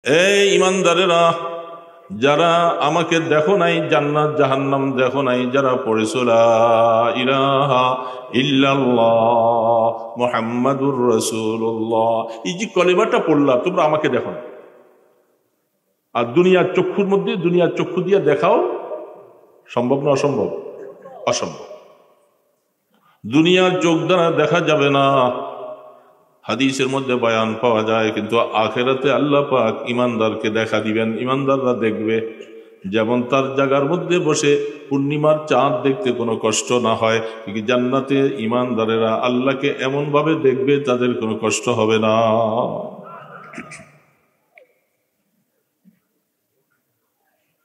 এই ইমানদারেরা, যারা আমাকে দেখো নাই, জান্নাত জাহান্নাম দেখো নাই, যারা পড়েছো লা ইলাহা ইল্লাল্লাহ মুহাম্মাদুর রাসূলুল্লাহ, এই যে কলিমাটা পড়লা, তোমরা আমাকে দেখো না। আর দুনিয়ার চক্ষুর মধ্যে, দুনিয়ার চক্ষু দিয়ে দেখাও সম্ভব না? অসম্ভব? অসম্ভব। দুনিয়ার চোখ দ্বারা দেখা যাবে না, হাদিসের মধ্যে বয়ান পাওয়া যায়, কিন্তু আখেরাতে আল্লাহ পাক ইমানদারকে দেখা দিবেন, ইমানদাররা দেখবে। যেমন তার জায়গার মধ্যে বসে পূর্ণিমার চাঁদ দেখতে কোনো কষ্ট না হয়, জান্নাতে ইমানদারেরা আল্লাহকে এমন ভাবে দেখবে তাদের কোনো কষ্ট হবে না।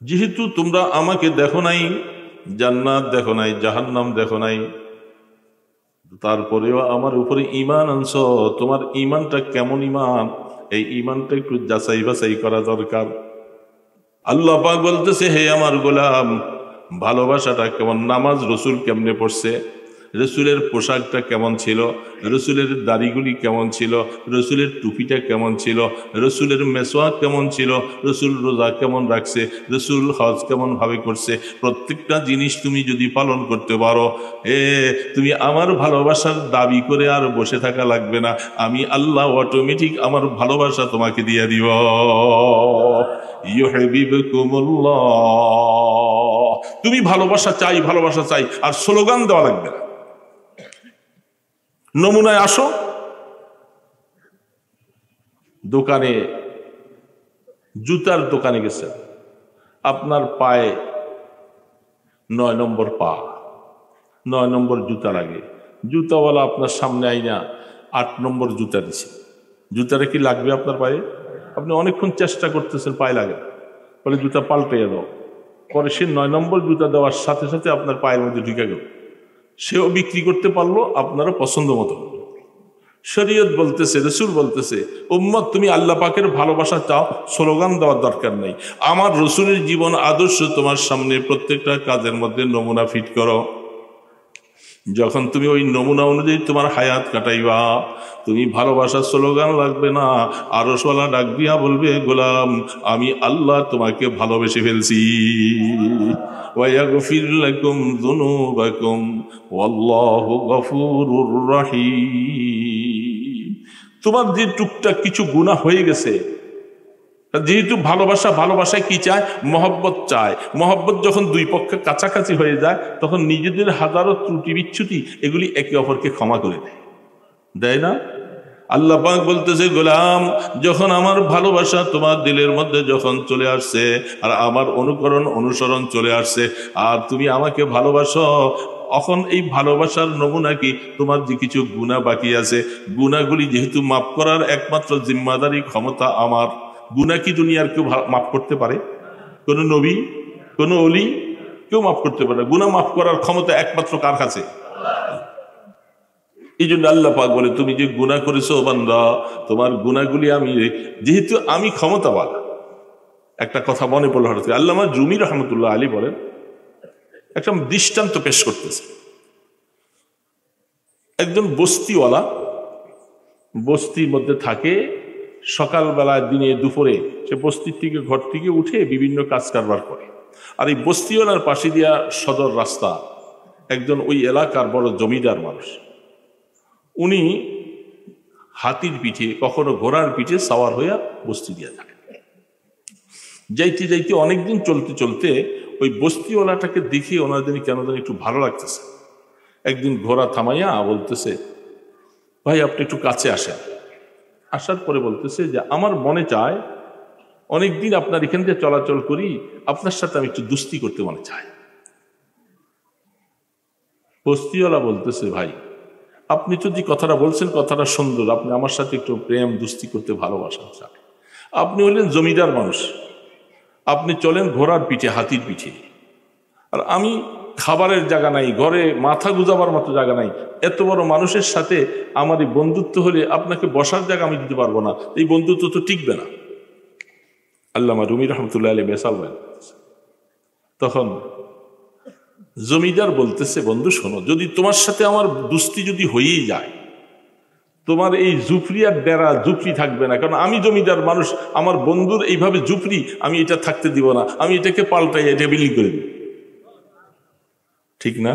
যেহেতু তোমরা আমাকে দেখো নাই, জান্নাত দেখো নাই, জাহান্নাম দেখো নাই, তারপরেও আমার উপরে ঈমান আনছো, তোমার ঈমানটা কেমন ঈমান, এই ঈমানটা একটু যাচাই বাছাই করা দরকার। আল্লাহ পাক বলতেছে, হে আমার গোলাম, ভালোবাসাটা কেমন, নামাজ রসুল কেমনে পড়ছে, রসুলের পোশাকটা কেমন ছিল, রসুলের দাড়িগুলি কেমন ছিল, রসুলের টুপিটা কেমন ছিল, রসুলের মেসওয়াক কেমন ছিল, রসুল রোজা কেমন রাখছে, রসুল হজ কেমন ভাবে করছে, প্রত্যেকটা জিনিস তুমি যদি পালন করতে পারো, তুমি আমার ভালোবাসার দাবি করে আর বসে থাকা লাগবে না, আমি আল্লাহ অটোমেটিক আমার ভালোবাসা তোমাকে দিয়ে দিব। ইউহিব্বুকুমুল্লাহ, তুমি ভালোবাসা চাই, ভালোবাসা চাই, আর স্লোগান দেওয়া লাগবে না। নমুনায় আসো, দোকানে, জুতার দোকানে গেছেন, আপনার পায়ে 9 নম্বর পা, 9 নম্বর জুতা লাগে, জুতাওয়ালা আপনার সামনে আইনা 8 নম্বর জুতা দিছে, জুতাটা কি লাগবে আপনার পায়ে? আপনি অনেকক্ষণ চেষ্টা করতেছেন, পায়ে লাগে, বলে জুতা পাল্টাইয়া দাও, পরে সে 9 নম্বর জুতা দেওয়ার সাথে সাথে আপনার পায়ের মধ্যে ঢুকে গেল, সেও বিক্রি করতে পারলো আপনারও পছন্দ মতো। শরীয়ত বলতেছে, রসুল বলতেছে, উম্মত তুমি আল্লাহ পাকের ভালোবাসা চাও, স্লোগান দেওয়ার দরকার নাই, আমার রসুলের জীবন আদর্শ তোমার সামনে প্রত্যেকটা কাজের মধ্যে নমুনা ফিট করো। যখন তুমি ওই নমুনা অনুযায়ী তোমার হায়াত কাটাইবা, তুমি ভালোবাসার স্লোগান লাগবে না, আরশওয়ালা ডাক দিয়া বলবে, গোলাম আমি আল্লাহ তোমাকে ভালোবেসে ফেলছি। ওয়ায়াগফির লাকুম যুনুবাকুম ওয়াল্লাহু গফুরুর রহিম। তোমার যে টুকটাক কিছু গুনাহ হয়ে গেছে, যেহেতু ভালোবাসা, ভালোবাসায় কি চায়? মহব্বত চায়। মহব্বত যখন দুই পক্ষে কাছাকাছি হয়ে যায়, তখন নিজেদের হাজারো ত্রুটি বিচ্যুতি এগুলি একে অপরকে ক্ষমা করে দেয়, দেয় না? আল্লাহ পাক বলতেছে, গোলাম যখন আমার ভালোবাসা তোমার দিলের মধ্যে যখন চলে আসছে, আর আমার অনুকরণ অনুসরণ চলে আসছে, আর তুমি আমাকে ভালোবাসো, এখন এই ভালোবাসার নমুনা কি? তোমার যে কিছু গুনাহ বাকি আছে, গুনাহগুলি যেহেতু মাফ করার একমাত্র জিম্মাদারি ক্ষমতা আমার। গুনাহ কি দুনিয়ার কেউ মাফ করতে পারে? কোন নবী, কোন ওলি, কেউ মাফ করতে পারে না। গুনাহ মাফ করার ক্ষমতা একমাত্র কার কাছে? এই জন্য আল্লাহ পাক বলে, তুমি যে গুনাহ করেছো বান্দা, তোমার গুনাহগুলি আমি, যেহেতু আমি ক্ষমতাবান। একটা কথা মনে পড়লো হঠাৎ, আল্লামা রুমি রহমতুল্লাহ আলী বলেন, একটা দৃষ্টান্ত পেশ করতেছে। একজন বস্তিওয়ালা বস্তির মধ্যে থাকে, সকালবেলা, দিনে, দুপুরে সে বস্তির থেকে, ঘর থেকে উঠে বিভিন্ন কাজ কারবার করে। আর এই বস্তিওয়ালার পাশে দিয়া সদর রাস্তা, একজন ওই এলাকার বড় জমিদার মানুষ, উনি হাতির পিঠে, কখনো ঘোড়ার পিঠে সাওয়ার হইয়া বস্তি দিয়া থাকে। যাইতে যাইতে অনেকদিন চলতে চলতে ওই বস্তিওয়ালাটাকে দেখে ওনার দিন কেন জানি একটু ভালো লাগতেছে। একদিন ঘোড়া থামাইয়া বলতেছে, ভাই আপনি একটু কাছে আসেন। আসার পরে বলতেছে যে, আমার মনে চায় অনেকদিন আপনার এখান দিয়ে চলাচল করি, আপনার সাথে আমি একটু দুস্তি করতে মনে চাই। বস্তিওয়ালা বলতেছে, ভাই আপনি তো যে কথাটা বলছেন কথাটা সুন্দর, আপনি আমার সাথে একটু প্রেম দুস্তি করতে ভালোবাসেন, চান। আপনি হলেন জমিদার মানুষ, আপনি চলেন ঘোড়ার পিঠে, হাতির পিঠে, আর আমি খাবারের জায়গা নাই, ঘরে মাথা গুজাবার মতো জায়গা নাই, এত বড় মানুষের সাথে আমার এই বন্ধুত্ব হলে আপনাকে বসার জায়গা আমি দিতে পারবো না, এই বন্ধুত্ব তো টিকবে না। আল্লামা রুমি রহমতুল্লাহ আলী বেসাল বলেন। তখন জমিদার বলতেছে, বন্ধু শোনো, যদি তোমার সাথে আমার দুস্তি যদি হয়েই যায়, তোমার এই জুফরি আর ডেরা জুফরি থাকবে না, কারণ আমি জমিদার মানুষ, আমার বন্ধুর এইভাবে জুফরি আমি এটা থাকতে দিব না, আমি এটাকে পাল্টাই এটা বিলি করে দিব। ঠিক না?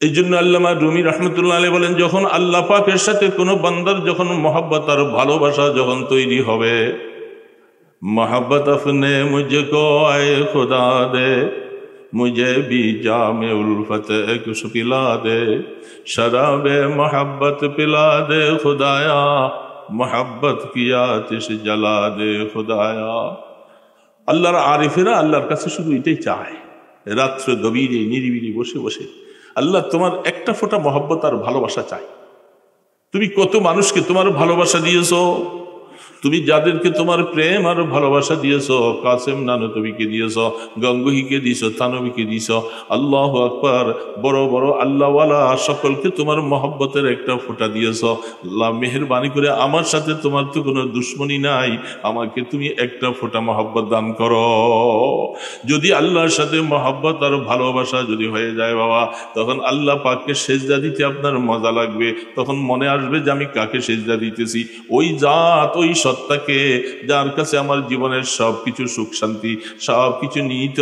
এই জন্য আল্লামা রুমি রহমতুল্লাহ আলাইহি বলেন, যখন আল্লাহ পাকের সাথে কোনো বান্দার যখন মোহাব্বত আর ভালোবাসা যখন তৈরি হবে, মোহাব্বত আপনে মুঝকো আয়ে খুদা দে, मुझे भी जामे उल्फत कुछ पिला दे, शराबे मोहब्बत पिला दे खुदाया, मोहब्बत की आतिश जला दे खुदाया। আল্লাহর আরিফেরা আল্লাহর কাছে শুধু এটাই চায়, রাত্রে গভীরে নিরিবিলি বসে বসে আল্লাহ তোমার একটা ফোঁটা মোহব্বত আর ভালোবাসা চাই। তুমি কত মানুষকে তোমার ভালোবাসা দিয়েছো, তুমি যাদেরকে তোমার প্রেম আর ভালোবাসা দিয়েছ, কাসেম নানতবিকে দিয়েছ, গঙ্গোহীকে দিয়েছ, থানবীকে দিয়েছ, আল্লাহ আকবার, বড় বড় আল্লাহওয়ালা সকলকে তোমার মহব্বতের একটা ফোঁটা দিয়েছ। আল্লাহ মেহেরবানি করে আমার সাথে তোমার তো কোনো দুশ্মনী নাই, আমাকে তুমি একটা ফোঁটা মহব্বত দান করো। যদি আল্লাহর সাথে মহব্বত আর ভালোবাসা যদি হয়ে যায় বাবা, তখন আল্লাহ পাককে সেজদা দিতে আপনার মজা লাগবে। তখন মনে আসবে যে আমি কাকে সেজদা দিতেছি, ওই জাত, ওই সত্তাকে যার কাছে আমার জীবনের সব কিছু সুখ শান্তি সব কিছু নিহিত।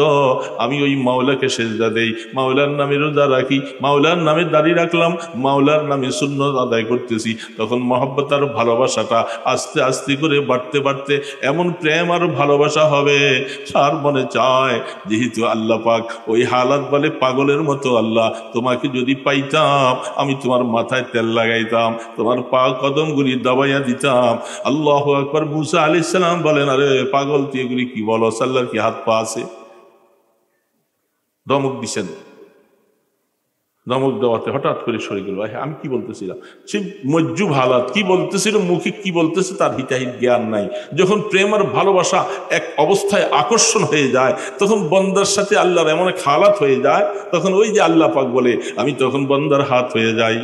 আমি ওই মাওলাকে সেজদা দেই, মাওলার নামে রোজা রাখি, মাওলার নামে দাড়ি রাখলাম, মাওলার নামে সুন্নত আদায় করতেছি। তখন মহব্বত আর ভালোবাসাটা আস্তে আস্তে করে বাড়তে বাড়তে এমন প্রেম আর ভালোবাসা হবে, সার মনে চায় যেহেতু আল্লাহ পাক ওই হালাত বলে পাগলের মতো, আল্লাহ তোমাকে যদি পাইতাম আমি তোমার মাথায় তেল লাগাইতাম, তোমার পা কদমগুলি দাবাইয়া দিতাম। আল্লাহু আকবার। মুসা আলাইহিস সালাম বলেন, আরে পাগল তুই এগুলি কি বলো, আল্লাহর কি হাত পা আছে? ধমক দিছেন, ধমক দেওয়াতে হঠাৎ করে সরে গেল। আমি কি বলতেছিলাম, সে মজ্জুব হালাত কি বলতেছিল, মুখে কি বলতেছে তার হিতাহিত জ্ঞান নাই। যখন প্রেম আর ভালোবাসা এক অবস্থায় আকর্ষণ হয়ে যায়, তখন বন্দার সাথে আল্লাহর এমন এক হালাত হয়ে যায়, তখন ওই যে আল্লাহ পাক বলে, আমি তখন বন্দার হাত হয়ে যাই,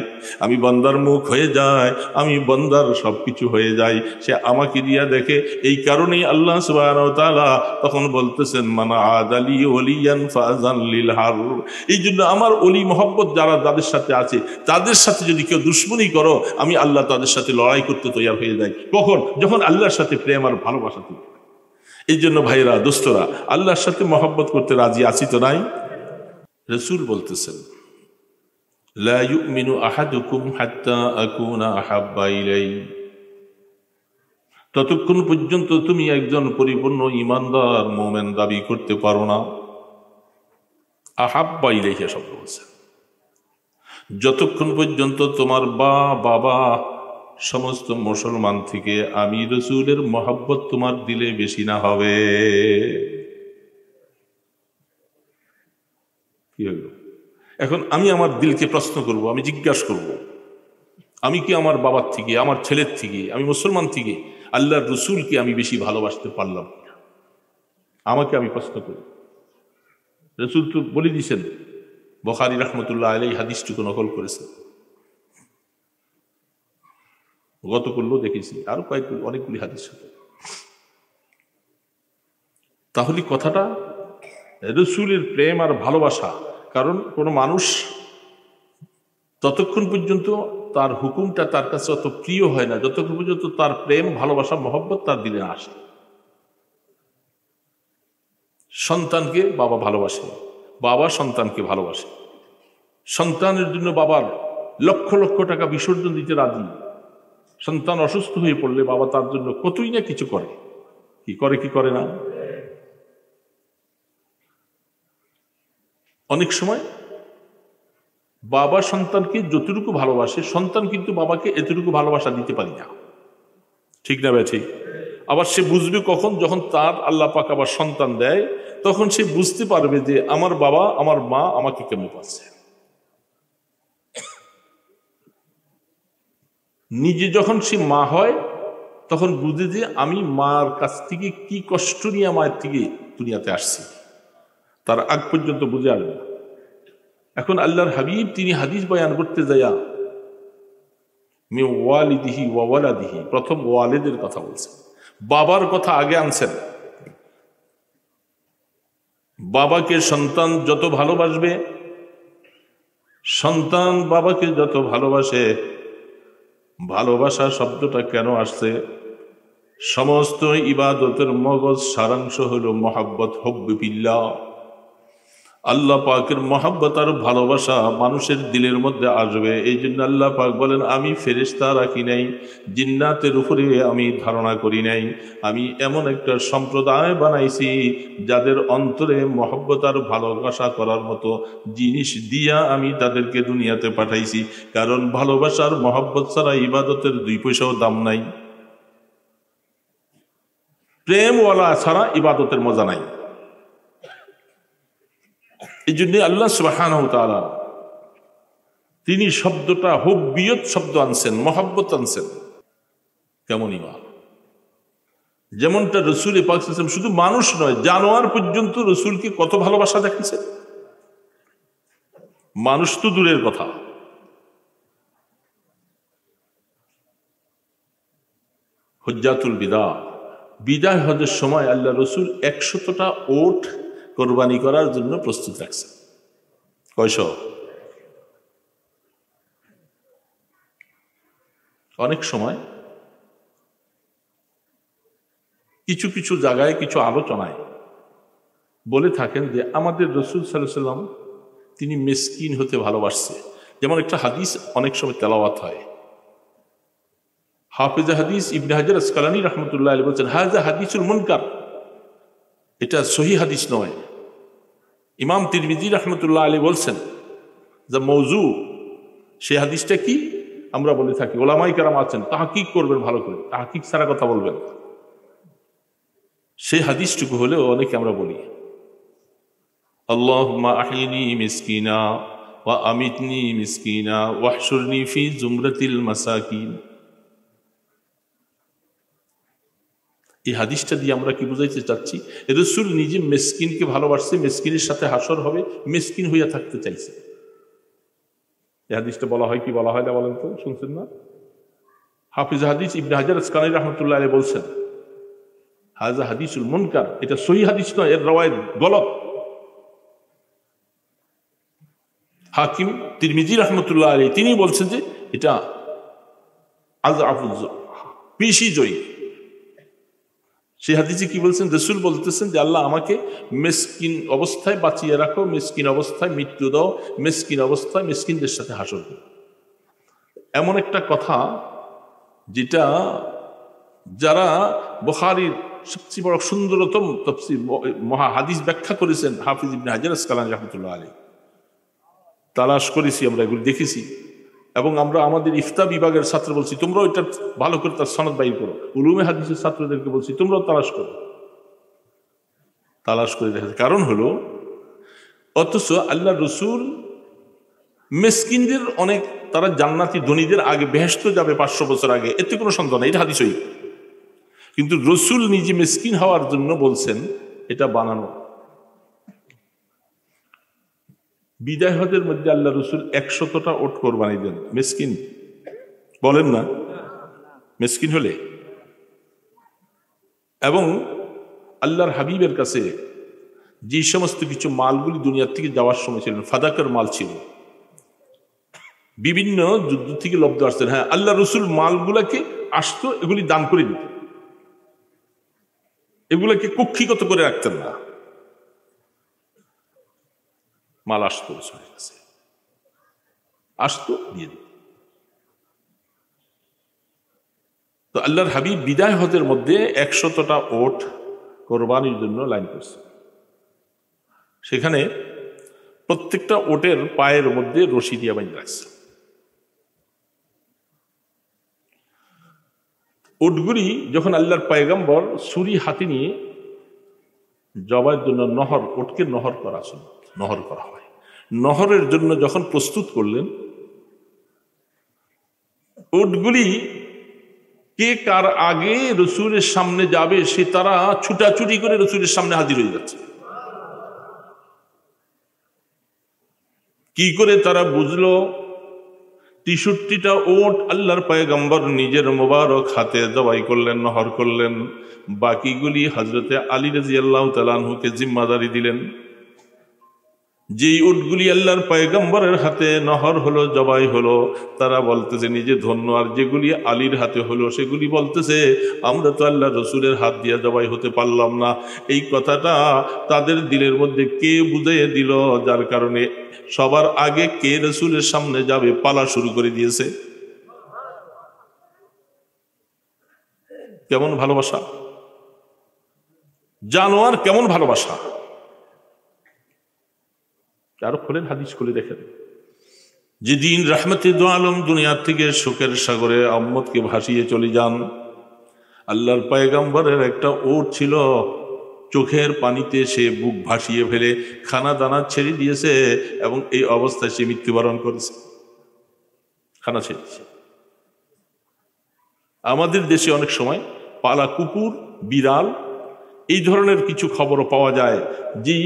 আমি বন্দার মুখ হয়ে যায়, আমি বন্দার সবকিছু হয়ে যাই, সে আমাকে দিয়া দেখে। এই কারণেই আল্লাহ সুবহানাহু ওয়া তাআলা তখন বলতেছেন, মান আদালি ওলিয়ান ফাযান লিল হারব। এই জন্য আমার ওলি মহব্বত যারা যাদের সাথে আছে, তাদের সাথে যদি কেউ দুশ্মনী করো, আমি আল্লাহ তাদের সাথে লড়াই করতে তৈরি হয়ে যাই। কখন? যখন আল্লাহর সাথে প্রেম আর ভালোবাসা তৈরি। এই জন্য ভাইরা, দোস্তরা, আল্লাহর সাথে মহব্বত করতে রাজি আছি তো নাই? রাসূল বলতেছেন, লা ইউমিনু আহাদুকুম হাত্তা আকুনা আহাব্বা ইলাইহি, ততক্ষণ পর্যন্ত তুমি একজন পরিপূর্ণ ঈমানদার মুমিন দাবি করতে পারো না। আহাব্বা ইলাইহি শব্দ বলছে, যতক্ষণ পর্যন্ত তোমার বাবা সমস্ত মুসলমান থেকে আমি রাসূলের মহব্বত তোমার দিলে বেশি না হবে। কি হলো? এখন আমি আমার দিলকে প্রশ্ন করব, আমি জিজ্ঞাসা করব, আমি কি আমার বাবার থেকে, আমার ছেলের থেকে, আমি মুসলমান থেকে আল্লাহর রাসূলকে আমি বেশি ভালোবাসতে পারলাম? আমাকে আমি প্রশ্ন করি। রাসূল তো বলে দিয়েছেন, বুখারী রাহমাতুল্লাহ আলাইহি হাদিসটুকু নকল করেছে, গত করলেও দেখেছি, আরো অনেকগুলি হাদিস। তাহলে কথাটা রাসূলের প্রেম আর ভালোবাসা, কারণ কোনো মানুষ ততক্ষণ পর্যন্ত তার হুকুমটা তার কাছে অত প্রিয় হয় না যতক্ষণ পর্যন্ত তার প্রেম ভালোবাসা মহব্বত তার দিলে না আসে। সন্তানকে বাবা ভালোবাসে, বাবা সন্তানকে ভালোবাসে, সন্তানের জন্য বাবার লক্ষ লক্ষ টাকা বিসর্জন দিতে রাজি। সন্তান অসুস্থ হয়ে পড়লে বাবা তার জন্য কতই না কিছু করে, কি করে কি করে না। অনেক সময় বাবা সন্তানকে যতটুকু ভালোবাসে, সন্তান কিন্তু বাবাকে এতটুকু ভালোবাসা দিতে পারি না। ঠিক না ভাই? ঠিক। আবার সে বুঝবে কখন? যখন তার আল্লাহ পাক আবার সন্তান দেয়, তখন সে বুঝতে পারবে যে আমার বাবা আমার মা আমাকে কেমন পাচ্ছে। নিজে যখন সে মা হয় তখন বুঝে যে আমি মার কাছ থেকে কি কষ্ট নিয়ে মায়ের থেকে দুনিয়াতে আসছি, তার আগ পর্যন্ত বুঝে আসবে। এখন আল্লাহর হাবিব তিনি হাদিস বয়ান করতে যায়া মে ওয়ালিদিহি ওয়া ওয়ালাদিহি, প্রথম ওয়ালিদের কথা বলছেন, বাবার কথা আগে আনছেন। বাবাকে সন্তান যত ভালোবাসবে সন্তান বাবাকে যত ভালোবাসে, ভালোবাসা শব্দটা কেন আসছে? সমস্ত ইবাদতের মগজ সারাংশ হলো মহাব্বত, হুব্বি ফিল্লাহ। আল্লাহ পাকের মহাব্বত আর ভালোবাসা মানুষের দিলের মধ্যে আসবে। এই জন্য আল্লাহ পাক বলেন, আমি ফেরেশতা রাখি নাই, জিন্নাতের উপরে আমি ধারণা করি নাই, আমি এমন একটা সম্প্রদায় বানাইছি যাদের অন্তরে মহাব্বত আর ভালোবাসা করার মতো জিনিস দিয়া আমি তাদেরকে দুনিয়াতে পাঠাইছি। কারণ ভালোবাসার মহাব্বত ছাড়া ইবাদতের 2 পয়সাও দাম নাই, প্রেমওয়ালা ছাড়া ইবাদতের মজা নাই। এই জন্য আল্লাহ সুবহানাহু ওয়া তাআলা তিনি শব্দটা হুব্বিয়ত শব্দ আনছেন, মহাব্বত আনছেন। কেমন ইমান! যেমনটা রসুল পাক সাল্লাল্লাহু আলাইহি ওয়াসাল্লাম শুধু মানুষ নয়, জানোয়ার পর্যন্ত রসুলকে কত ভালোবাসা দেখিয়েছে। মানুষ তো দূরের কথা, হজ্জাতুল বিদা, বিদায় হজের সময় আল্লাহ রসুল 100টা ওট কোরবানি করার জন্য প্রস্তুত রাখছেন। কয়শো? অনেক সময় কিছু কিছু জায়গায় কিছু আলোচনায় বলে থাকেন যে আমাদের রসুল সাল্লাল্লাহু আলাইহি ওয়াসাল্লাম তিনি মিসকিন হতে ভালোবাসছে। যেমন একটা হাদিস অনেক সময় তেলাওয়াত হয়, হাফিজ হাদিস ইবনে হাজার আসকালানী রাহমাতুল্লাহ আলাইহি বলছেন, হাযা হাদিসুল মুনকার, এটা সহিহ হাদিস নয়। ইমাম তিরমিজি রাহমাতুল্লাহ আলাইহি বলছেন যে মওযু। সেই হাদিসটা কি আমরা বলে থাকি, ওলামায়ে কেরাম আছেন তাহকিক করবেন, ভালো করে তাহকিক ছাড়া কথা বলবেন। সেই হাদিসটুকু হলেও অনেকে আমরা বলি, আল্লাহুম্মা আহিনি মিসকিনা ওয়া আমিতনি মিসকিনা ওয়াহশুরনি ফি জুমরাতিল মাসাকিন। এই হাদিসটা দিয়ে আমরা কি বুঝাইতে চাচ্ছি? রাসূল নিজে মিসকিনকে ভালোবাসছে, মিসকিনের সাথে হাসর হবে, মিসকিন হইয়া থাকতে চাইছে। এই হাদিসটা বলা হয় কি বলা হয় না বলেন তো, শুনছেন না? হাফিজ হাদিস ইবনে হাজার আসকালানী রাহমাতুল্লাহ আলাইহি বলছেন, হাযা হাদিসুল মুনকার, এটা সহিহ হাদিস নয়, এর রওয়ায়াত গলত। হাকিম তিরমিজি রাহমাতুল্লাহ আলাইহি তিনি বলছেন যে এটা আযআফুজ বেশি জয়ী। সেই হাদিসে কি বলছেন? রাসূল বলতেছেন যে আল্লাহ আমাকে মিসকিন অবস্থায় বাঁচিয়ে রাখো, মিসকিন অবস্থায় মৃত্যু দাও, মিসকিন অবস্থায় মিসকিনদের সাথে হাসর দাও। এমন একটা কথা যেটা যারা বুখারীর সবচেয়ে বড় সুন্দরতম তাফসীর মহা হাদিস ব্যাখ্যা করেছেন হাফিজ ইবনে হাজার আসকালানী রাহমাতুল্লাহ আলাইহি, তালাশ করেছি আমরা, এগুলো দেখেছি। এবং আমরা আমাদের ইফতা বিভাগের ছাত্র বলছি তোমরাও এটা ভালো করে তার সনদ বাইর করো। উলুমে হাদিসের ছাত্রদেরকে বলছি তোমরাও তালাশ করো, তালাশ করে দেখা। কারণ হলো অথচ আল্লাহ রসুল মিসকিনদের অনেক, তারা জান্নাতি ধনীদের আগে বেহেশত যাবে 500 বছর আগে, এতে কোনো সন্দেহ নেই, এটা হাদিসই। কিন্তু রসুল নিজে মিসকিন হওয়ার জন্য বলছেন এটা বানানো। বিদায় হজের মধ্যে আল্লাহ রসুল 100টা ওট কোরবানি দেন মিসকিন, বলেন না মিসকিন হলে। এবং আল্লাহর হাবিবের কাছে যে সমস্ত কিছু মালগুলি দুনিয়ার থেকে যাওয়ার সময় ছিলেন, ফাদাকার মাল ছিল, বিভিন্ন যুদ্ধ থেকে লব্ধ আসতেন। হ্যাঁ, আল্লাহ রসুল মালগুলাকে আসতো, এগুলি দান করে দিত, এগুলাকে কক্ষিগত করে রাখতেন না। মাল আসতো রসুলের কাছে, আসতো দিয়ে দিত। তো আল্লাহর হাবিব বিদায় হজের মধ্যে 100টা ওট কোরবানির জন্য লাইন করছে। সেখানে প্রত্যেকটা ওটের পায়ের মধ্যে রশি দিয়ে বাইন্ধে রাখছে। ওটগুলি যখন আল্লাহর পয়গম্বর ছুরি হাতে নিয়ে জবাইয়ের জন্য নহর, ওটকে নহর করা নহর করা হয়, নহরের জন্য যখন প্রস্তুত করলেন, ওটগুলি কে কার আগে রসুলের সামনে যাবে সে তারা ছুটাছুটি করে রসুলের সামনে হাজির হয়ে যাচ্ছে। কি করে তারা বুঝলো 63টা ওট আল্লাহর পয়গম্বর নিজের মোবারক হাতে জবাই করলেন, নহর করলেন, বাকিগুলি হযরতে আলী রাদিয়াল্লাহু তাআলা আনহুকে জিম্মাদারি দিলেন। যেই উটগুলি আল্লাহর পয়গম্বরের হাতে নহর হলো, জবাই হলো, তারা বলতেছে নিজে ধন্য, আর যেগুলি আলীর হাতে হলো সেগুলি বলতেছে আমরা তো আল্লাহ রসুলের হাত দিয়ে জবাই হতে পারলাম না। এই কথাটা তাদের দিলের মধ্যে কে বুঝিয়ে দিল, যার কারণে সবার আগে কে রসুলের সামনে যাবে পালা শুরু করে দিয়েছে। কেমন ভালোবাসা, জানোয়ার কেমন ভালোবাসা। আরো খোলেন, হাদিস খুলে দেখেন। যেদিন রাহমাতে দু আলম দুনিয়ার থেকে শোকের সাগরে উম্মতকে ভাসিয়ে চলে যান, আল্লাহর পয়গম্বরের একটা ওট ছিল, চোখের পানিতে সে বুক ভাসিয়ে ফেলে খানা দানা ছেড়ে দিয়েছে এবং এই অবস্থায় সে মৃত্যুবরণ করেছে, খানা ছেড়েছে। আমাদের দেশে অনেক সময় পালা কুকুর, বিড়াল এই ধরনের কিছু খবরও পাওয়া যায়, যে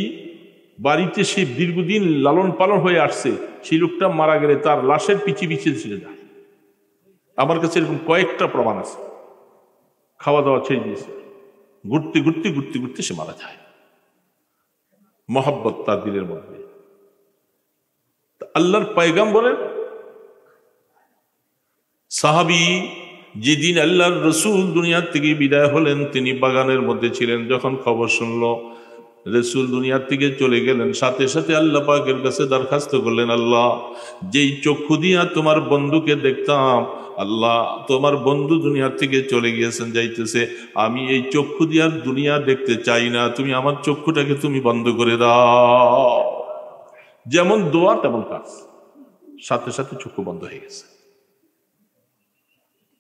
বাড়িতে সে দীর্ঘদিন লালন পালন হয়ে আসছে, সেই লোকটা মারা গেলে তার লাশের পিছিয়ে পিছিয়ে ছিঁড়ে যায়। আমার কাছে এরকম কয়েকটা প্রমাণ আছে। খাওয়া দাওয়া ছেড়ে দিয়েছে, ঘুরতে ঘুরতে ঘুরতে ঘুরতে সে মারা যায়। মহব্বত তার দিলের মধ্যে। আল্লাহর পয়গম্বরের সাহাবী যেদিন আল্লাহর রসুল দুনিয়ার থেকে বিদায় হলেন, তিনি বাগানের মধ্যে ছিলেন। যখন খবর শুনল রসুল দুনিয়ার থেকে চলে গেলেন, সাথে সাথে আল্লাহ পাকের কাছে দরখাস্ত করলেন, আল্লাহ যেই চক্ষু দিয়া তোমার বন্ধুকে দেখতাম, আল্লাহ তোমার বন্ধু দুনিয়ার থেকে চলে গিয়েছেন, যাইতেছে, আমি এই চক্ষু দিয়া দুনিয়া দেখতে চাই না, তুমি আমার চক্ষুটাকে তুমি বন্ধ করে দাও। যেমন দোয়া তেমন কাজ, সাথে সাথে চক্ষু বন্ধ হয়ে গেছে।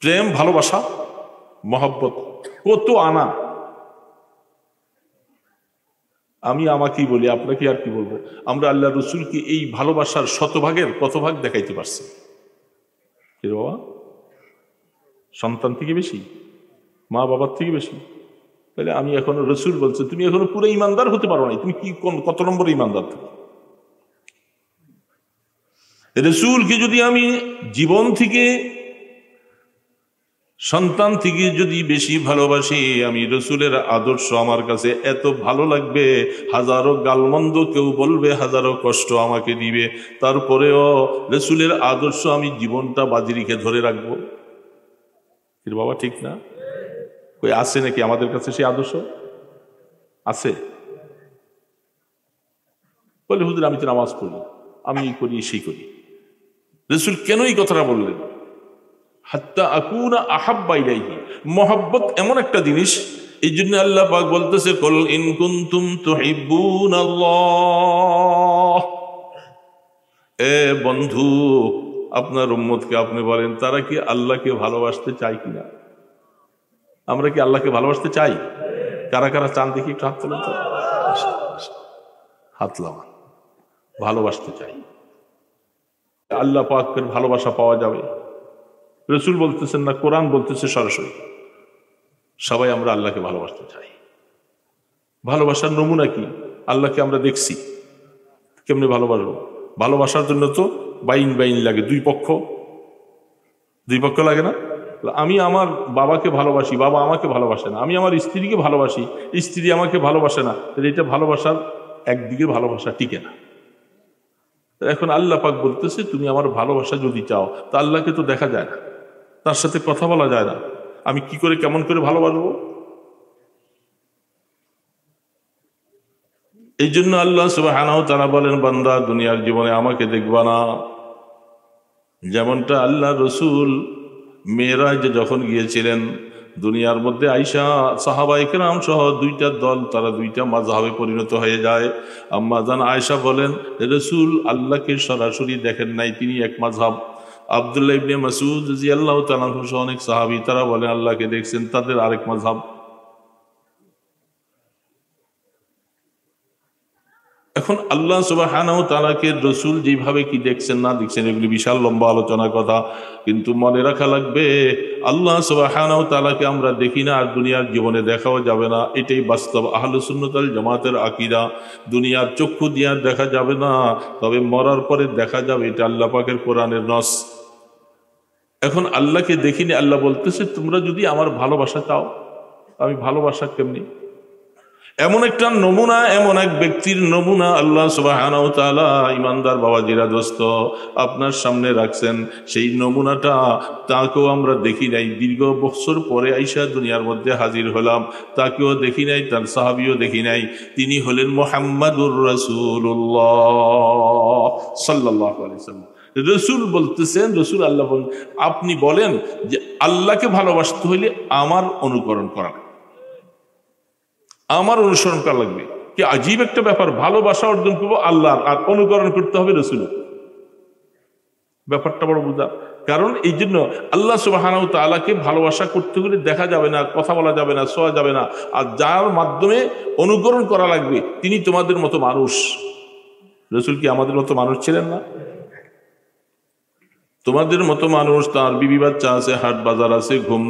প্রেম, ভালোবাসা, মহব্বত কত আনা। আমি আমাকেই বলি, আপনাকে আর কি বলবো, আমরা আল্লাহ রসুলকে এই ভালোবাসার শতভাগের কত ভাগ দেখাইতে পারছি? বাবা, সন্তান থেকে বেশি, মা বাবার থেকে বেশি? তাহলে আমি এখনো, রসুল বলছে তুমি এখনো পুরো ইমানদার হতে পারো নাই, তুমি কি কত নম্বর ইমানদার? রসুলকে যদি আমি জীবন থেকে, সন্তান থেকে যদি বেশি ভালোবাসি, আমি রসুলের আদর্শ আমার কাছে এত ভালো লাগবে, হাজারো গালমন্দ কেউ বলবে, হাজারো কষ্ট আমাকে দিবে, তারপরেও রসুলের আদর্শ আমি জীবনটা বাজি রেখে ধরে রাখবো। বাবা ঠিক না? কই আছে নাকি আমাদের কাছে সেই আদর্শ? আছে? বলে হুজুর আমি তো নামাজ পড়ি, আমি করি, সেই করি। রসুল কেন এই কথাটা বললেন? হাত্তা আকুনা আহাব্বা ইলাইহি, মহব্বত এমন একটা জিনিস, এই জন্য আল্লাহ পাক বলতেছে, কুল ইন কুনতুম তুহিব্বুনাল্লাহ, এ বন্ধু আপনার উম্মতকে আপনি বলেন তারা কি আল্লাহকে ভালোবাসতে চায় কিনা? আমরা কি আল্লাহকে ভালোবাসতে চাই? কারা কারা চান দেখি একটু হাত তোলেন তো, হাত লাগান। ভালোবাসতে চাই, আল্লাহ পাকের ভালোবাসা পাওয়া যাবে। রসুল বলতেছেন না, কোরআন বলতেছে সরাসরি, সবাই আমরা আল্লাহকে ভালোবাসতে চাই। ভালোবাসার নমুনা কি? আল্লাহকে আমরা দেখছি, কেমনে ভালোবাসবো? ভালোবাসার জন্য তো বাইন বাইন লাগে, দুই পক্ষ লাগে না? আমি আমার বাবাকে ভালোবাসি, বাবা আমাকে ভালোবাসে না। আমি আমার স্ত্রীকে ভালোবাসি, স্ত্রী আমাকে ভালোবাসে না। তাহলে এটা ভালোবাসার একদিকে ভালোবাসা টিকে না। এখন আল্লাহ পাক বলতেছে তুমি আমার ভালোবাসা যদি চাও, তা আল্লাহকে তো দেখা যায় না, তার সাথে কথা বলা যায় না, আমি কি করে কেমন করে ভালোবাসবো? এই জন্য আল্লাহ সুবহানাহু ওয়া তাআলা বলেন, বান্দা দুনিয়ার জীবনে আমাকে দেখবা না। যেমনটা আল্লাহ রসুল মেরাজে যখন গিয়েছিলেন, দুনিয়ার মধ্যে আয়েশা সাহাবায়ে কেরাম সহ দুইটা দল, তারা দুইটা মাযহাবে পরিণত হয়ে যায়। আম্মা জান আয়েশা বলেন, রসুল আল্লাহকে সরাসরি দেখেন নাই, তিনি এক মাযহাব। আব্দুল্লাহ ইবনে মাসউদ রাদিয়াল্লাহু তাআলা সহ অনেক সাহাবী তারা বলেন আল্লাহকে দেখছেন, তাদের আরেক মাযহাব। এখন আল্লাহ সুবহানাহু ওয়া তাআলাকে রসুল যেভাবে কি দেখছেন না দেখছেন, এগুলি বিশাল লম্বা আলোচনার কথা, কিন্তু মনে রাখা লাগবে আল্লাহ সুবহানাহু ওয়া তাআলাকে আমরা দেখি না, আর দুনিয়ার জীবনে দেখাও যাবে না। এটাই বাস্তব আহলুস সুন্নাত ওয়াল জামাতের আকীদা। দুনিয়ার চক্ষু দিয়ে দেখা যাবে না, তবে মরার পরে দেখা যাবে, এটা আল্লাহ পাকের কোরআনের নস। এখন আল্লাহকে দেখিনি, আল্লাহ বলতেছে তোমরা যদি আমার ভালোবাসা চাও, আমি ভালোবাসা কেমনি? এমন একটা নমুনা, এমন এক ব্যক্তির নমুনা আল্লাহ সুবহানাহু ওয়া তাআলা ইমানদার বাবাজিরা দোস্ত আপনার সামনে রাখছেন। সেই নমুনাটা তাকেও আমরা দেখি নাই, দীর্ঘ বছর পরে আইসা দুনিয়ার মধ্যে হাজির হলাম, তাকেও দেখি নাই, তার সাহাবীও দেখি নাই। তিনি হলেন মুহাম্মাদুর রাসূলুল্লাহ সাল্লাল্লাহু আলাইহি ওয়াসাল্লাম। রসুল বলতেছেন, রসুল আল্লাহ বলেন, আপনি বলেন যে আল্লাহকে ভালোবাসতে হইলে আমার অনুকরণ করা, আমার অনুসরণ করা লাগবে। কি আজীব একটা ব্যাপার, ভালোবাসা অর্জন করবো আল্লাহর, আর অনুকরণ করতে হবে রসুলের। ব্যাপারটা বড় বুঝা। কারণ এই জন্য আল্লাহ সুবহানাহু ওয়া তাআলাকে ভালোবাসা করতে গেলে দেখা যাবে না, কথা বলা যাবে না, ছোঁয়া যাবে না, আর যার মাধ্যমে অনুকরণ করা লাগবে তিনি তোমাদের মতো মানুষ। রসুল কি আমাদের মতো মানুষ ছিলেন না? তোমাদের মতো মানুষ, তার বিবি বাচ্চা আছে, হাট বাজার আছে, ঘুম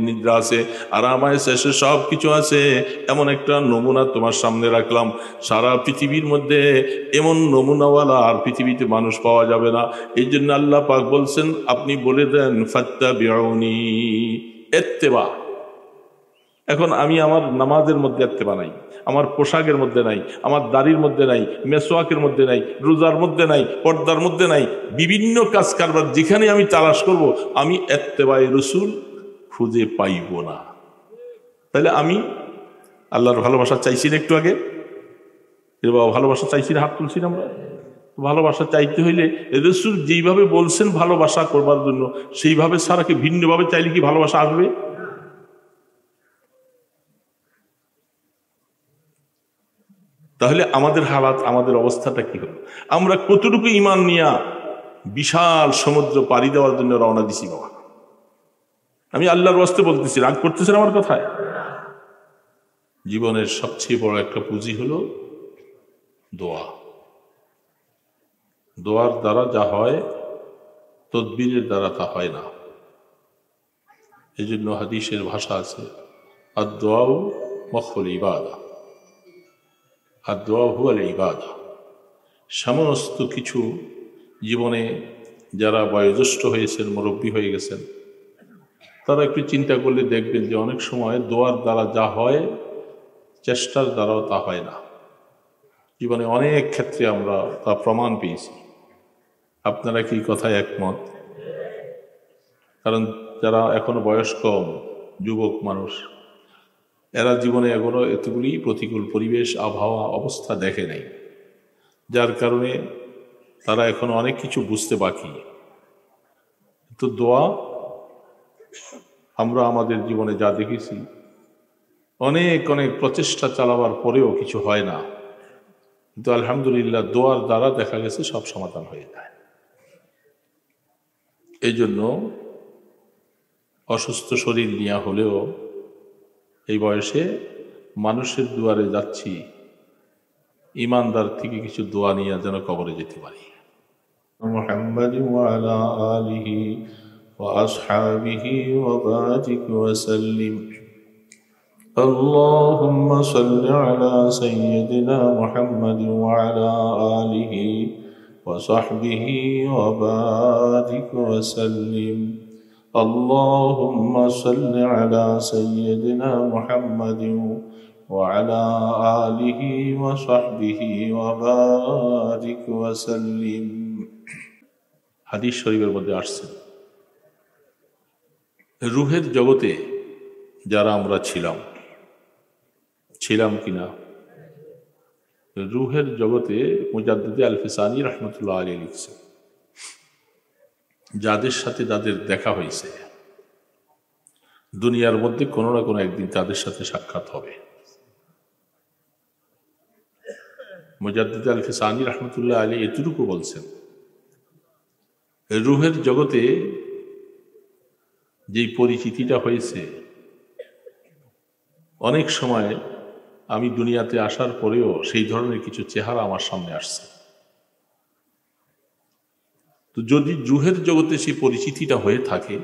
নিদ্রা আছে, আরাম শেষে সব কিছু আছে। এমন একটা নমুনা তোমার সামনে রাখলাম, সারা পৃথিবীর মধ্যে এমন নমুনাওয়ালা আর পৃথিবীতে মানুষ পাওয়া যাবে না। এই জন্য আল্লাহ পাক বলছেন, আপনি বলে দেন ফাত্তাবিউনি, ইত্তেবা। এখন আমি আমার নামাজের মধ্যে ইত্তেবা নাই, আমার পোশাকের মধ্যে নাই, আমার দাড়ির মধ্যে নাই, মেসওয়াকের মধ্যে নাই, রোজার মধ্যে নাই, পর্দার মধ্যে নাই, বিভিন্ন কাজ কারবার যেখানে আমি তালাশ করব, আমি ইত্তেবায়ে রাসূল খুঁজে পাইব না। তাহলে আমি আল্লাহর ভালোবাসা চাইছি না? একটু আগে এর বাবা ভালোবাসা চাইছি না, হাত তুলছি না আমরা। ভালোবাসা চাইতে হইলে রাসূল যেইভাবে বলছেন ভালোবাসা করবার জন্য, সেইভাবে ছাড়া কি ভিন্নভাবে চাইলে কি ভালোবাসা আসবে? তাহলে আমাদের হালাত, আমাদের অবস্থাটা কি হবে? আমরা কতটুকু ঈমান নিয়া বিশাল সমুদ্র পাড়ি দেওয়ার জন্য রওনা দিছি বাবা। আমি আল্লাহর ওয়াস্তে বলতেছি, রাগ করতেছেন আমার কথায়? জীবনের সবচেয়ে বড় একটা পুঁজি হলো দোয়া। দোয়ার দ্বারা যা হয় তদবিরের দ্বারা তা হয় না। এই জন্য হাদিসের ভাষা আছে, আদ-দুআউ মুখুল ইবাদা, আদ-দুআউ হুয়াল ইবাদা। সমস্ত কিছু জীবনে যারা বয়োজ্যেষ্ঠ হয়েছেন, মুরব্বী হয়ে গেছেন, তারা একটু চিন্তা করলে দেখবেন যে অনেক সময় দোয়ার দ্বারা যা হয় চেষ্টার দ্বারাও তা হয় না। জীবনে অনেক ক্ষেত্রে আমরা তা প্রমাণ পেয়েছি। আপনারা কি কথায় একমত? কারণ যারা এখনো বয়স কম, যুবক মানুষ, এরা জীবনে এখনো এতগুলি প্রতিকূল পরিবেশ, আবহাওয়া, অবস্থা দেখে নাই, যার কারণে তারা এখনো অনেক কিছু বুঝতে বাকি। তো দোয়া আমরা আমাদের জীবনে যা দেখেছি, অনেক অনেক প্রচেষ্টা চালাবার পরেও কিছু হয় না, কিন্তু আলহামদুলিল্লাহ দোয়ার দ্বারা দেখা গেছে সব সমাধান হয়ে যায়। এই জন্য অসুস্থ শরীর নিয়ে হলেও এই বয়সে মানুষের দুয়ারে যাচ্ছি, ইমানদার থেকে কিছু দোয়া নিয়ে যেন কবরে যেতে পারি। মুহাম্মাদ ওয়া আলা আলিহি ওয়া আসহাবিহি ওয়া বারিক ওয়া সাল্লিম। اللهم صل على سيدنا محمد وعلى آله وصحبه وبارك وسلم. اللهم صل على سيدنا محمد وعلى آله وصحبه وبارك وسلم. হাদিস শরীফের মধ্যে আসছে, রূহের জগতে যারা আমরা ছিলাম কিনা, রূহের জগতে মুজাদ্দিদ আল ফিসানি রাহমাতুল্লাহ আলাইহি লিখছে, যাদের সাথে যাদের দেখা হয়েছে দুনিয়ার মধ্যে কোনো না কোনো একদিন তাদের সাথে সাক্ষাৎ হবে। মুজাদ্দিদ আল ফিসানি রাহমাতুল্লাহ আলাইহি এতটুকু বলছেন, রূহের জগতে যেই পরিচিতিটা হয়েছে, অনেক সময় আমি দুনিয়াতে আসার পরেও সেই ধরনের কিছু চেহারা আমার সামনে আসছে। তো যদি রূহের জগতে সেই পরিচিতিটা হয়ে থাকে,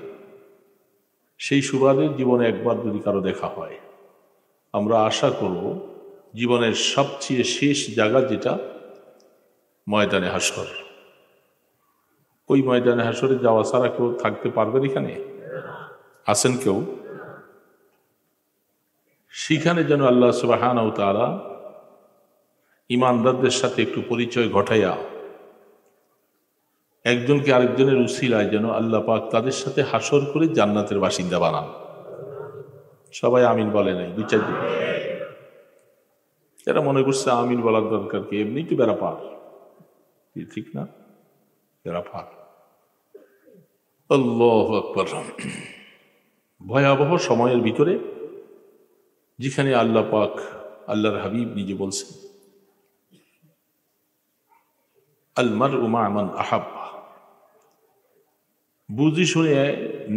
সেই সুবাদের জীবনে একবার যদি কারো দেখা হয়, আমরা আশা করব জীবনের সবচেয়ে শেষ জায়গা যেটা ময়দানে হাসর, ওই ময়দানে হাসরে যাওয়া ছাড়া কেউ থাকতে পারবেন? এখানে আছেন কেউ? সেখানে যেন আল্লাহ সুবহানাহু ওয়া তাআলা ইমানদারদের সাথে একটু পরিচয় ঘটাইয়া একজনকে আরেকজনের উসিলায় যেন আল্লাহ পাক তাদের সাথে হাসর করে জান্নাতের বাসিন্দা বানান। সবাই আমিন বলে নাই, দুই চারজন এরা মনে করছে আমিন বলার দরকার কি, এমনি তো বেড়া পার, ঠিক না? বেড়া পার। আল্লাহু আকবার। ভয়াবহ সময়ের ভিতরে যেখানে আল্লাহ পাক আল্লাহর হাবিব নিজে বলছেন আল মারউ মা মান আহাব্বা, বুঝি শুনে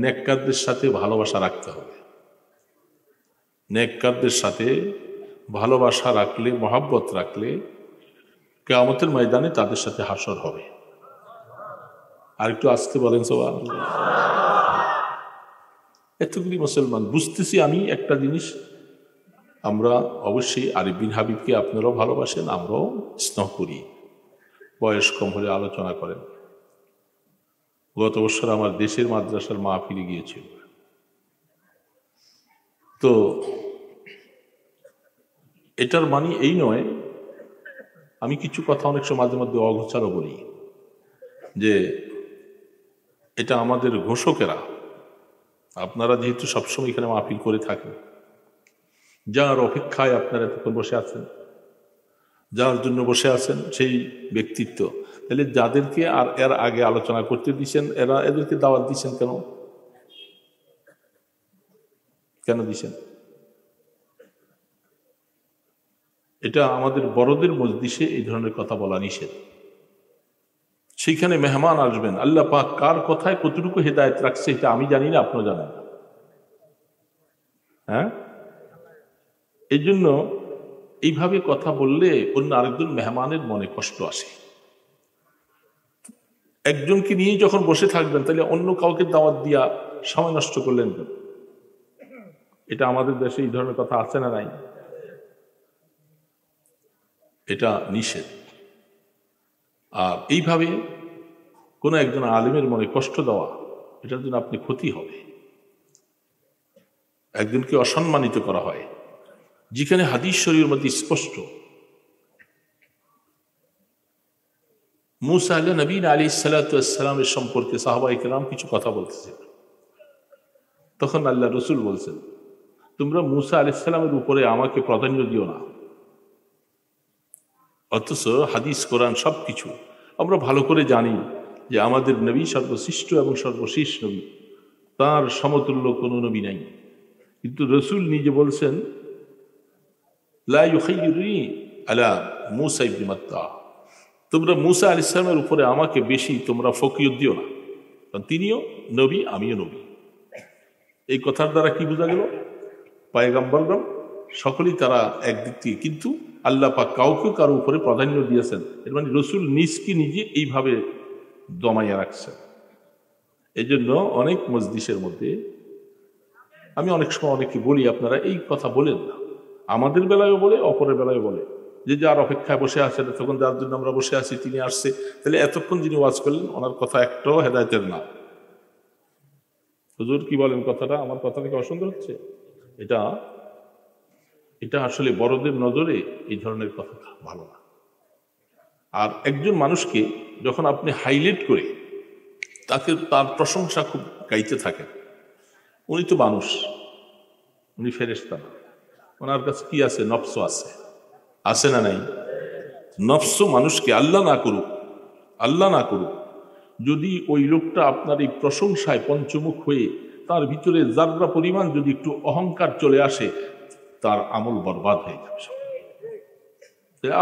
নেককারদের সাথে ভালোবাসা রাখতে হবে। নেককারদের সাথে ভালোবাসা রাখলে, মহাব্বত রাখলে কিয়ামতের ময়দানে তাদের সাথে হাসর হবে। আর একটু আসতে বলেন সুবহানাল্লাহ। এতগুলি মুসলমান বুঝতেছি আমি একটা জিনিস, আমরা অবশ্যই আরিফ বিন হাবিবকে আপনারাও ভালোবাসেন, আমরাও স্নেহ করি, বয়স কম হলে আলোচনা করেন। গত বছর আমার দেশের মাদ্রাসার মাহফিলে গিয়েছিল, তো এটার মানে এই নয়, আমি কিছু কথা অনেক সময় মাঝে মধ্যে অগোচরও বলি যে এটা আমাদের ঘোষকেরা, আপনারা যেহেতু সবসময় এখানে মাহফিল করে থাকেন, যার অপেক্ষায় আপনারা এতক্ষণ বসে আছেন, যার জন্য বসে আছেন সেই ব্যক্তিত্ব, তাহলে যাদেরকে আর এর আগে আলোচনা করতে দিচ্ছেন এদেরকে দাওয়াত দিচ্ছেন কেন? কেন দিচ্ছেন? এটা আমাদের বড়দের মজলিসে এই ধরনের কথা বলা নিষেধ। সেইখানে মেহমান আসবেন, আল্লাহ পাক কার কথায় কতটুকু হেদায়েত রাখছে এটা আমি জানি না, আপনিও জানেন না। হ্যাঁ, এই জন্য এইভাবে কথা বললে অন্য আরেকজন মেহমানের মনে কষ্ট আসে। একজনকে নিয়ে যখন বসে থাকবেন তাহলে অন্য কাউকে দাওয়াত দিয়া সময় নষ্ট করলেন। এটা আমাদের দেশে এই ধরনের কথা আছে না নাই? এটা নিষেধ। আর এইভাবে কোনো একজন আলেমের মনে কষ্ট দেওয়া, এটার জন্য আপনি ক্ষতি হবে। একজনকে অসম্মানিত করা হয়, যেখানে হাদিস শরীফের মধ্যে স্পষ্ট মুসা নবী আলাইহিস সালামের সম্পর্কে সাহাবায়ে কেরাম কিছু কথা বলতেছে, তখন আল্লাহ রসুল বলছেন তোমরা মুসা আলাইহিস সালামের উপরে আমাকে প্রাধান্য দিও না। অথচ হাদিস কোরআন সবকিছু আমরা ভালো করে জানি যে আমাদের নবী সর্বশ্রেষ্ঠ এবং সর্বশেষ নবী, তার সমতুল্য কোনো নবী নাই। কিন্তু রসুল নিজে বলছেন লা ইউখাইয়িরুনি আলা মুসা ইবনে মাত্তা, তোমরা মুসা আলাইহিস সালামের উপরে আমাকে বেশি তোমরা ফকিয়ত দিও না, কারণ তিনিও নবী আমিও নবী। এই কথার দ্বারা কি বোঝা গেল? পয়গম্বরগণ সকলেই তারা একদিক থেকে, কিন্তু আল্লাহ পাক কাউকে কারো উপরে প্রাধান্য দিয়েছেন, এর মানে রসুল নিজকে নিজে এইভাবে দমাইয়া রাখছেন। এই জন্য অনেক মজলিসের মধ্যে আমি অনেক সময় অনেকে বলি আপনারা এই কথা বলেন না, আমাদের বেলায়ও বলে অপরের বেলায়ও বলে, যে যার অপেক্ষায় বসে আছেন, তখন যার জন্য আমরা বসে আছি তিনি আসছে, তাহলে এতক্ষণ যিনি ওয়াজ করলেন ওনার কথা একটাও হেদায়েতের না। হুজুর কি বলেন কথাটা? আমার কথা থেকে অসুন্দর হচ্ছে? এটা আসলে বড়দের নজরে এই ধরনের কথা ভালো না। আর একজন মানুষকে যখন আপনি হাইলাইট করে তাকে তার প্রশংসা খুব গাইতে থাকেন, উনি তো মানুষ, উনি ফেরেশতা না, ওনার কাছে কি আছে? নফস আছে না নাই? নফস মানুষকে আল্লাহ না করুক, যদি ওই লোকটা আপনার এই প্রশংসায় পঞ্চমুখ হয়ে তার ভিতরে যার্রা পরিমাণ যদি একটু অহংকার চলে আসে, তার আমল বরবাদ হয়ে যাবে।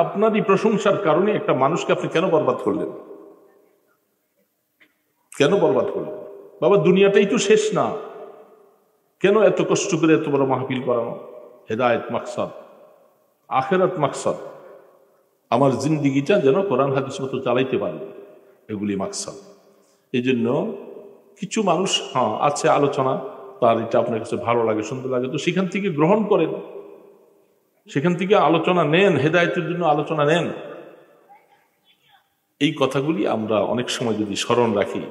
আপনার এই প্রশংসার কারণে একটা মানুষকে আপনি কেন বরবাদ করলেন? কেন বরবাদ করলেন? বাবা দুনিয়াটাই তো শেষ না, কেন এত কষ্ট করে এত বড় মাহফিল করানো? হেদায়েত মাকসাদ, আখিরাত মাকসাদ, আমার জিন্দিগিটা যেন কোরআন হাদিস মতো চালাইতে পারি, এগুলি মাকসাদ। এই জন্য কিছু মানুষ আছে আলোচনা, তার এটা আপনার কাছে ভালো লাগে, সুন্দর লাগে, তো সেখান থেকে গ্রহণ করেন, সেখান থেকে আলোচনা নেন, হেদায়েতের জন্য আলোচনা নেন। এই কথাগুলি আমরা অনেক সময় যদি স্মরণ রাখি,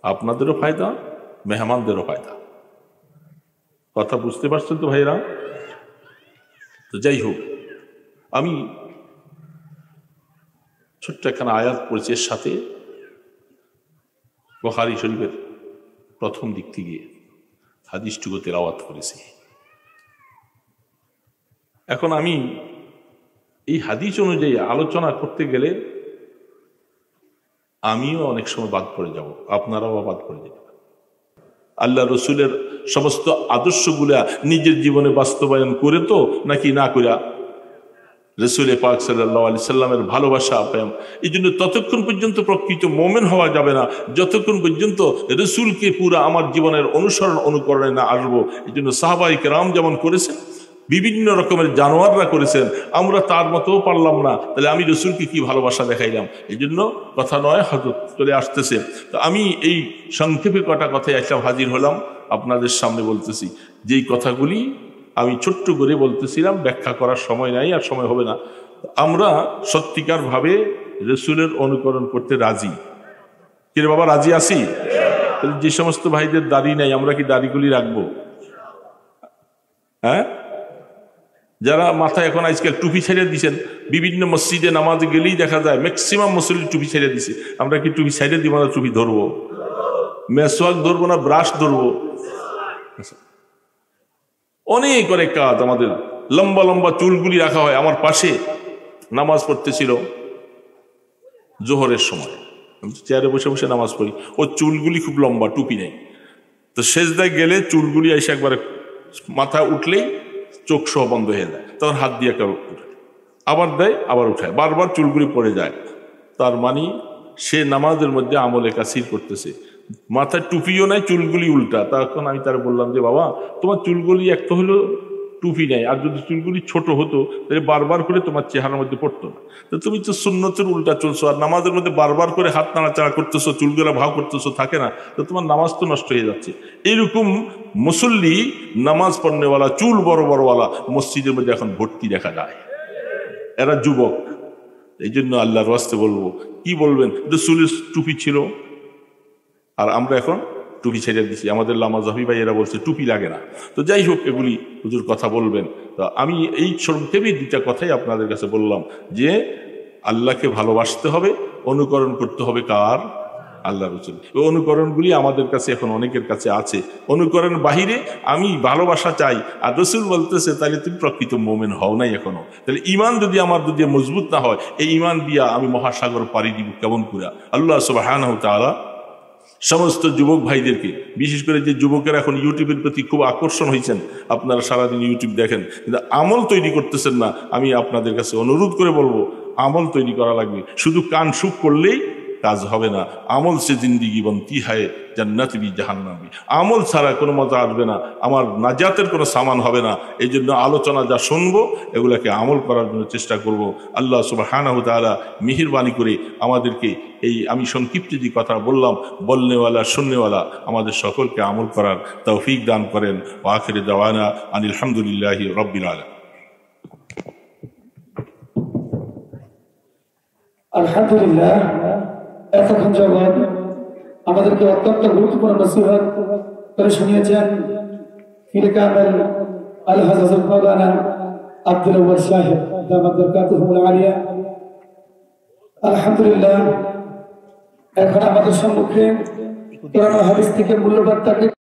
আপনাদেরও ফায়দা, মেহমানদেরও ফায়দা। কথা বুঝতে পারছেন তো ভাইরা? তো যাই হোক, আমি ছোট্ট একখানা আয়াত পড়েছি, এর সাথে বুখারী শরীফের প্রথম দিক থেকে হাদিসটুকু তেলাওয়াত করেছি। এখন আমি এই হাদিস অনুযায়ী আলোচনা করতে গেলে আমিও অনেক সময় বাদ পড়ে যাব, আপনারাও বাদ পড়ে যাবেন। আল্লাহ রসুলের সমস্ত আদর্শগুলা নিজের জীবনে বাস্তবায়ন করে তো নাকি না কইরা রসুল পাক সাল্লাল্লাহু আলাইহি সাল্লামের ভালোবাসা প্রেম, এই জন্য ততক্ষণ পর্যন্ত প্রকৃত মোমেন হওয়া যাবে না যতক্ষণ পর্যন্ত রসুলকে পুরো আমার জীবনের অনুসরণ অনুকরণে না আসবো। এই জন্য সাহাবায়ে কেরাম যেমন করেছেন, বিভিন্ন রকমের জানোয়াররা করেছেন, আমরা তার মতো পারলাম না, তাহলে আমি রসুলকে কি ভালোবাসা দেখাইলাম। এই জন্য কথা নয়, হযরত চলে আসতেছে। তো আমি এই সংক্ষেপে কটা কথায় আসলাম, হাজির হলাম আপনাদের সামনে, বলতেছি যেই কথাগুলি আমি ছোট্ট করে বলতেছিলাম, ব্যাখ্যা করার সময় নাই আর সময় হবে না। আমরা সত্যিকার ভাবে রসুলের অনুকরণ করতে রাজি কি রে বাবা? রাজি আছি? যে সমস্ত ভাইদের দাড়ি নাই, আমরা কি দাড়িগুলি রাখবো? হ্যাঁ, যারা মাথায় এখন আজকাল টুপি ছেড়ে দিচ্ছেন, বিভিন্ন মসজিদে নামাজে গেলেই দেখা যায় ম্যাক্সিমাম মুসল্লি টুপি ছেড়ে দিছে। আমরা কি টুপি ছেড়ে দিব না? টুপি ধরবো, মেসওয়াক ধরবো না ব্রাশ ধরবো? অনেক অনেক কাজ আমাদের, লম্বা লম্বা চুলগুলি রাখা হয়। আমার পাশে নামাজ পড়তেছিল জোহরের সময়, আমি চেয়ারে বসে বসে নামাজ পড়ি, ও চুলগুলি খুব লম্বা, টুপি নেই। তো সেজদায় গেলে চুলগুলি এসে একবারে মাথা উঠলেই চোখ সহ বন্ধ হয়ে যায়, তখন হাত দিয়ে কেউ উঠে, আবার দেয়, আবার উঠায়, বারবার চুলগুলি পড়ে যায়। তার মানে সে নামাজের মধ্যে আমলে কাসির করতেছে, মাথায় টুপিও নাই, চুলগুলি উল্টা। তখন আমি তার বললাম যে বাবা, তোমার চুলগুলি একটা হলো টুপি নেই, আর যদি চুলগুলি ছোট হতো তাহলে বারবার করে তোমার চেহারার মধ্যে পড়তো না। তো তুমি তো সুন্নতের উল্টা চলছো, আর নামাজের মধ্যে বারবার করে হাত নাড়াচাড়া করতেছো, চুলগুলা ভাও করতেছো, থাকে না? তো তোমার নামাজ তো নষ্ট হয়ে যাচ্ছে। এইরকম মুসল্লি, নামাজ পড়নেওয়ালা, চুল বড় বড়ওয়ালা মসজিদের মধ্যে এখন ভর্তি দেখা যায়। এরা যুবক। এই জন্য আল্লাহর ওয়াস্তে বলবো, কি বলবেন, রাসূলের টুপি ছিল আর আমরা এখন টুপি ছেড়ে দিচ্ছি। আমাদের লামা জাহি ভাই এরা বলছে টুপি লাগে না। তো যাই হোক, এগুলি হুজুর কথা বলবেন। তো আমি এই সংক্ষেপে দুটা কথাই আপনাদের কাছে বললাম, যে আল্লাহকে ভালোবাসতে হবে, অনুকরণ করতে হবে কার? আল্লাহ রসুল। ওই অনুকরণগুলি আমাদের কাছে এখন অনেকের কাছে আছে। অনুকরণ বাহিরে আমি ভালোবাসা চাই, আর রসুল বলতেছে তাহলে তুমি প্রকৃত মোমেন হও নাই এখনো। তাহলে ইমান যদি আমার যদি মজবুত না হয়, এই ইমান দিয়া আমি মহাসাগর পাড়ি দিব কেমন করে? আল্লাহ সুবহানাহু ওয়া তাআলা সমস্ত যুবক ভাইদেরকে, বিশেষ করে যে যুবকেরা এখন ইউটিউবের প্রতি খুব আকর্ষণ হয়েছেন, আপনারা সারাদিন ইউটিউব দেখেন কিন্তু আমল তৈরি করতেছেন না, আমি আপনাদের কাছে অনুরোধ করে বলবো আমল তৈরি করা লাগবে। শুধু কান সুখ করলেই কাজ হবে না। আমল সে জিন্দিগি বনতি হয় জান্নাত বি জাহান্নাম। আমল ছাড়া কোনো মজা আসবে না, আমার নাজাতের কোনো সামান হবে না। এই জন্য আলোচনা যা শুনবো এগুলাকে আমল করার জন্য চেষ্টা করব। আল্লাহ সুবহানাহু ওয়া তাআলা মেহেরবানি করে আমাদেরকে এই আমি সংক্ষিপ্ত যে কথা বললাম, বলনেওয়ালা শুননেওয়ালা আমাদের সকলকে আমল করার তৌফিক দান করেন। ওয়া আখিরু দাওয়ানা আনিল হামদুলিল্লাহি রাব্বিল আলামিন। আলহামদুলিল্লাহ, এতক্ষণ যাবৎ আমাদেরকে অত্যন্ত গুরুত্বপূর্ণ নসিহত করে শুনিয়েছেন পীর কামেল আল হযরত মাওলানা আব্দুল ওয়াহাব সাহেব দামাত বরকাতুহুল আলিয়া। আলহামদুলিল্লাহ, এখন আমাদের সম্মুখে কোরআন ও হাদিস থেকে মূল্যবান তাকরীর